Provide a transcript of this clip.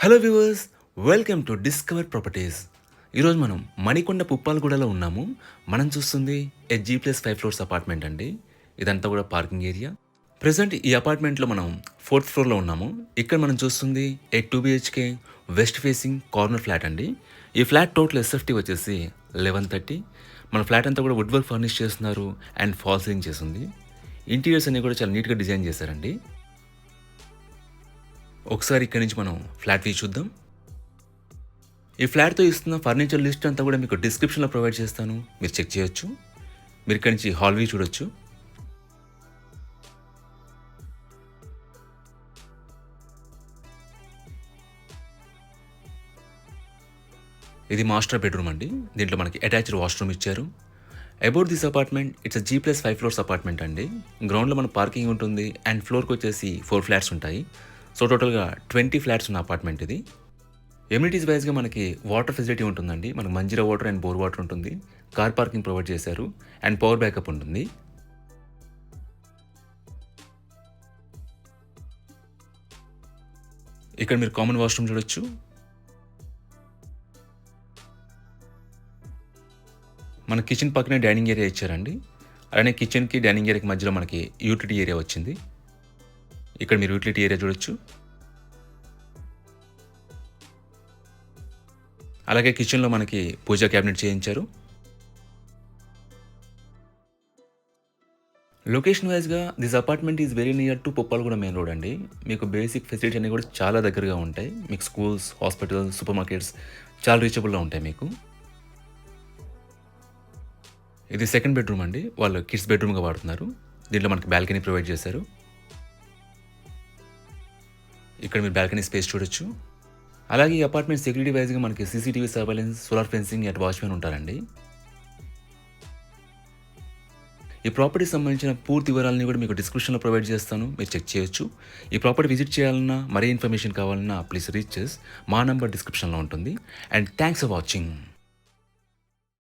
Hello viewers, welcome to discover properties. ఈరోజు మనం మణికొండ పుప్పాలగూడలో ఉన్నాము. మనం చూస్తుంది G+5 ఫ్లోర్స్ అపార్ట్మెంట్ అండి. ఇదంతా కూడా పార్కింగ్ ఏరియా. ప్రజెంట్ ఈ అపార్ట్మెంట్లో మనం 4th ఫ్లోర్లో ఉన్నాము. ఇక్కడ మనం చూస్తుంది 2 BHK west facing corner flat అండి. ఈ ఫ్లాట్ టోటల్ SFT వచ్చేసి 1130. మన ఫ్లాట్ అంతా కూడా వుడ్ వర్క్ ఫర్నిష్ చేస్తున్నారు అండ్ ఫాల్ సీలింగ్ చేస్తుంది. ఇంటీరియర్స్ అన్ని కూడా చాలా నీట్గా డిజైన్ చేశారండి. ఒకసారి ఇక్కడి నుంచి మనం ఫ్లాట్ వ్యూ చూద్దాం. ఈ ఫ్లాట్తో ఇస్తున్న ఫర్నిచర్ లిస్ట్ అంతా కూడా మీకు డిస్క్రిప్షన్లో ప్రొవైడ్ చేస్తాను, మీరు చెక్ చేయొచ్చు. మీరు ఇక్కడి నుంచి హాల్ వ్యూ చూడొచ్చు. ఇది మాస్టర్ బెడ్రూమ్ అండి. దీంట్లో మనకి అటాచ్డ్ వాష్రూమ్ ఇచ్చారు. About this apartment, it's G+5 floors apartment అండి. గ్రౌండ్లో మన పార్కింగ్ ఉంటుంది అండ్ ఫ్లోర్కి వచ్చేసి 4 ఫ్లాట్స్ ఉంటాయి. సో టోటల్గా 20 ఫ్లాట్స్ ఉన్న అపార్ట్మెంట్ ఇది. ఎమ్యూనిటీస్ వైజ్గా మనకి వాటర్ ఫెసిలిటీ ఉంటుందండి. మనకు Manjira water and bore water ఉంటుంది. కార్ పార్కింగ్ ప్రొవైడ్ చేశారు అండ్ పవర్ బ్యాకప్ ఉంటుంది. ఇక్కడ మీరు కామన్ వాష్రూమ్ చూడొచ్చు. మన కిచెన్ పక్కనే డైనింగ్ ఏరియా ఇచ్చారండి. అలానే కిచెన్కి డైనింగ్ ఏరియాకి మధ్యలో మనకి యూటిలిటీ ఏరియా వచ్చింది. ఇక్కడ మీరు యూటిలిటీ ఏరియా చూడొచ్చు. అలాగే కిచెన్లో మనకి పూజా క్యాబినెట్ చేయించారు. లొకేషన్ వైజ్గా this apartment is very near to Puppalaguda main road అండి. మీకు బేసిక్ ఫెసిలిటీ అన్నీ కూడా చాలా దగ్గరగా ఉంటాయి. మీకు స్కూల్స్, హాస్పిటల్స్, సూపర్ మార్కెట్స్ చాలా రీచబుల్గా ఉంటాయి మీకు. ఇది సెకండ్ బెడ్రూమ్ అండి. వాళ్ళు కిడ్స్ బెడ్రూమ్గా వాడుతున్నారు. దీంట్లో మనకి బాల్కనీ ప్రొవైడ్ చేశారు. ఇక్కడ మీరు బాల్కనీ స్పేస్ చూడొచ్చు. అలాగే ఈ అపార్ట్మెంట్ సెక్యూరిటీ వైజ్గా మనకి CCTV surveillance, solar fencing at watchmen ఉంటారండి. ఈ ప్రాపర్టీకి సంబంధించిన పూర్తి వివరాలని కూడా మీకు డిస్క్రిప్షన్లో ప్రొవైడ్ చేస్తాను, మీరు చెక్ చేయొచ్చు. ఈ ప్రాపర్టీ విజిట్ చేయాలన్నా, మరీ ఇన్ఫర్మేషన్ కావాలన్నా ప్లీజ్ రీచ్ మా నంబర్ డిస్క్రిప్షన్లో ఉంటుంది. And thanks for watching.